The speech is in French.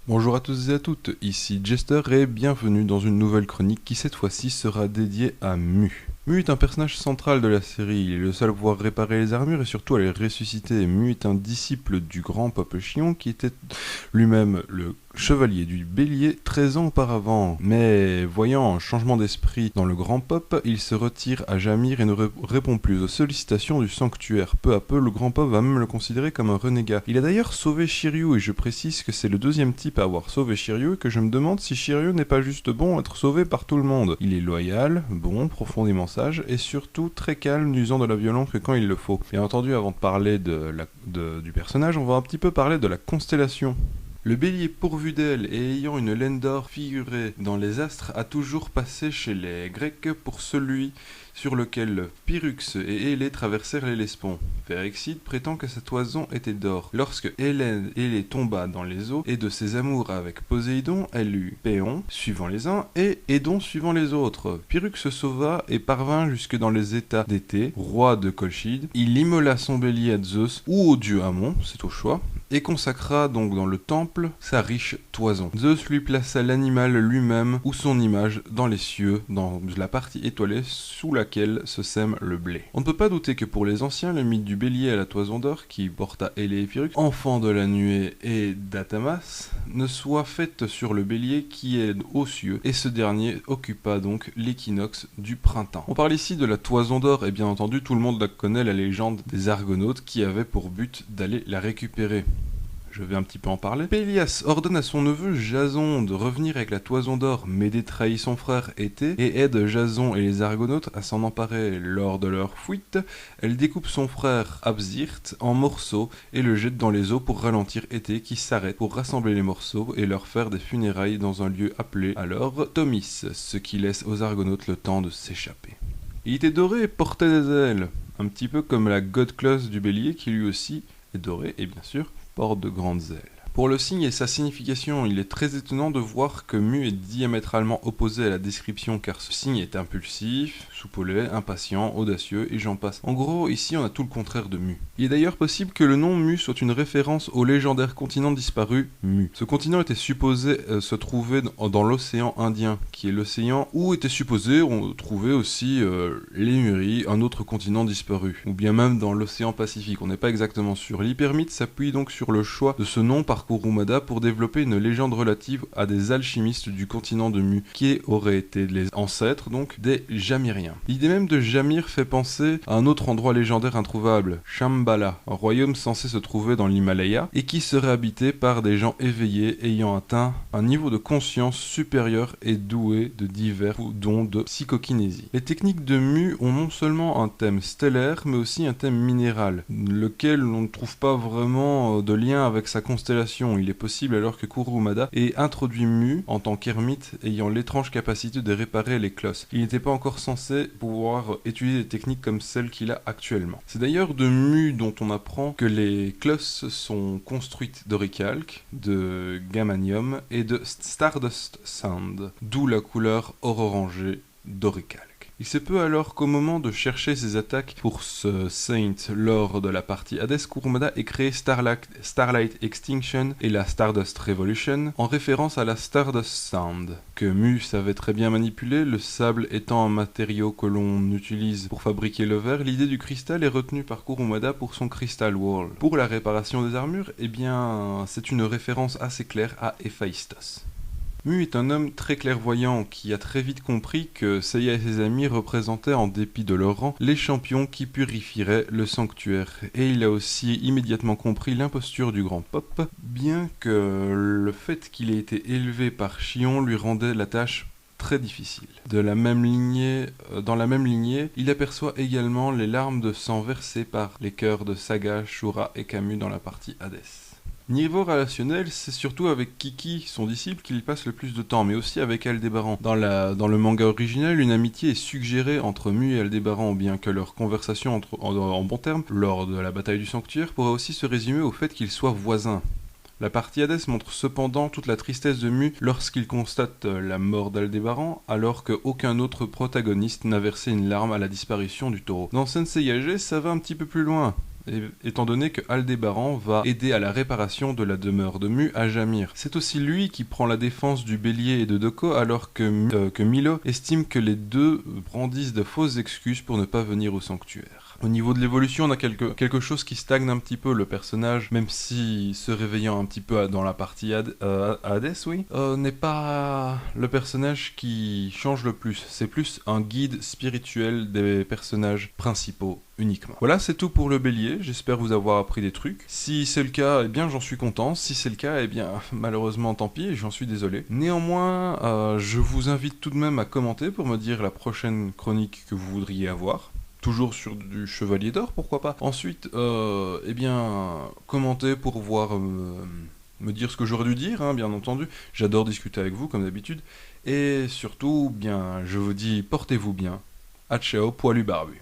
Bonjour à tous et à toutes, ici Jester et bienvenue dans une nouvelle chronique qui cette fois-ci sera dédiée à Mu. Mu est un personnage central de la série, il est le seul à pouvoir réparer les armures et surtout à les ressusciter. Mu est un disciple du grand Peuple Chion qui était lui-même le chevalier du Bélier 13 ans auparavant. Mais voyant un changement d'esprit dans le grand pop, il se retire à Jamir et ne répond plus aux sollicitations du sanctuaire. Peu à peu, le grand pop va même le considérer comme un renégat. Il a d'ailleurs sauvé Shiryu et je précise que c'est le deuxième type à avoir sauvé Shiryu et que je me demande si Shiryu n'est pas juste bon à être sauvé par tout le monde. Il est loyal, bon, profondément sage et surtout très calme, n'usant de la violence que quand il le faut. Bien entendu, avant de parler du personnage, on va un petit peu parler de la constellation. Le bélier pourvu d'ailes et ayant une laine d'or figurée dans les astres a toujours passé chez les Grecs pour celui sur lequel Pyrrhux et Hélé traversèrent l'Hellespont. Phéréxide prétend que sa toison était d'or. Lorsque Hélé tomba dans les eaux et de ses amours avec Poséidon, elle eut Péon suivant les uns et Édon suivant les autres. Pyrrhux se sauva et parvint jusque dans les états d'été, roi de Colchide. Il immola son bélier à Zeus ou au dieu Amon, c'est au choix, et consacra donc dans le temple sa riche toison. Zeus lui plaça l'animal lui-même ou son image dans les cieux, dans la partie étoilée sous laquelle se sème le blé. On ne peut pas douter que pour les anciens, le mythe du bélier à la toison d'or, qui porta Hélé et Pyrrhus, enfants de la nuée et d'Atamas, ne soit faite sur le bélier qui est aux cieux, et ce dernier occupa donc l'équinoxe du printemps. On parle ici de la toison d'or, et bien entendu tout le monde connaît la légende des Argonautes qui avaient pour but d'aller la récupérer. Je vais un petit peu en parler. Pélias ordonne à son neveu Jason de revenir avec la toison d'or, Médée trahit son frère Éthée et aide Jason et les Argonautes à s'en emparer. Lors de leur fuite, elle découpe son frère Absyrte en morceaux et le jette dans les eaux pour ralentir Éthée qui s'arrête pour rassembler les morceaux et leur faire des funérailles dans un lieu appelé alors Thomis, ce qui laisse aux Argonautes le temps de s'échapper. Il était doré et portait des ailes, un petit peu comme la God Clause du bélier qui lui aussi est doré et bien sûr porte de grandes ailes. Pour le signe et sa signification, il est très étonnant de voir que Mu est diamétralement opposé à la description car ce signe est impulsif, soupolé, impatient, audacieux et j'en passe. En gros, ici on a tout le contraire de Mu. Il est d'ailleurs possible que le nom Mu soit une référence au légendaire continent disparu Mu. Ce continent était supposé se trouver dans l'océan Indien, qui est l'océan où était supposé on trouvait aussi Lémurie, un autre continent disparu, ou bien même dans l'océan Pacifique, on n'est pas exactement sûr. L'hypermythe s'appuie donc sur le choix de ce nom par Kurumada pour développer une légende relative à des alchimistes du continent de Mu, qui auraient été les ancêtres donc des Jamiriens. L'idée même de Jamir fait penser à un autre endroit légendaire introuvable, Shambhala, un royaume censé se trouver dans l'Himalaya et qui serait habité par des gens éveillés ayant atteint un niveau de conscience supérieur et doués de divers dons de psychokinésie. Les techniques de Mu ont non seulement un thème stellaire mais aussi un thème minéral, lequel on ne trouve pas vraiment de lien avec sa constellation. Il est possible alors que Kurumada ait introduit Mu en tant qu'ermite ayant l'étrange capacité de réparer les closses. Il n'était pas encore censé pouvoir étudier des techniques comme celles qu'il a actuellement. C'est d'ailleurs de Mu dont on apprend que les closses sont construites d'oricalque, de gamanium et de Stardust Sand, d'où la couleur or-orangée d'oricalque. Il se peut alors qu'au moment de chercher ses attaques pour ce Saint lors de la partie Hades, Kurumada ait créé Starlight Extinction et la Stardust Revolution en référence à la Stardust Sound, que Mu savait très bien manipuler, le sable étant un matériau que l'on utilise pour fabriquer le verre. L'idée du cristal est retenue par Kurumada pour son Crystal Wall. Pour la réparation des armures, eh bien, c'est une référence assez claire à Héphaïstos. Mu est un homme très clairvoyant qui a très vite compris que Seiya et ses amis représentaient, en dépit de leur rang, les champions qui purifieraient le sanctuaire. Et il a aussi immédiatement compris l'imposture du grand Pop, bien que le fait qu'il ait été élevé par Chion lui rendait la tâche très difficile. Dans la même lignée, il aperçoit également les larmes de sang versées par les cœurs de Saga, Shura et Camus dans la partie Hades. Niveau relationnel, c'est surtout avec Kiki, son disciple, qu'il passe le plus de temps, mais aussi avec Aldébaran. Dans le manga original, une amitié est suggérée entre Mu et Aldébaran, bien que leur conversation en bons termes, lors de la bataille du sanctuaire, pourrait aussi se résumer au fait qu'ils soient voisins. La partie Hades montre cependant toute la tristesse de Mu lorsqu'il constate la mort d'Aldébaran, alors qu'aucun autre protagoniste n'a versé une larme à la disparition du taureau. Dans Sensei Yage, ça va un petit peu plus loin. étant donné que Aldébaran va aider à la réparation de la demeure de Mu à Jamir. C'est aussi lui qui prend la défense du Bélier et de Doko, alors que Milo estime que les deux brandissent de fausses excuses pour ne pas venir au sanctuaire. Au niveau de l'évolution, on a quelque chose qui stagne un petit peu. Le personnage, même si se réveillant un petit peu dans la partie Hades, oui, n'est pas le personnage qui change le plus. C'est plus un guide spirituel des personnages principaux uniquement. Voilà, c'est tout pour le Bélier. J'espère vous avoir appris des trucs. Si c'est le cas, eh bien j'en suis content. Si c'est le cas, eh bien malheureusement tant pis, j'en suis désolé. Néanmoins, je vous invite tout de même à commenter pour me dire la prochaine chronique que vous voudriez avoir. Toujours sur du Chevalier d'Or, pourquoi pas. Ensuite, eh bien, commentez pour voir, me dire ce que j'aurais dû dire, hein, bien entendu. J'adore discuter avec vous, comme d'habitude. Et surtout, bien, je vous dis, portez-vous bien. À ciao, poilu barbu.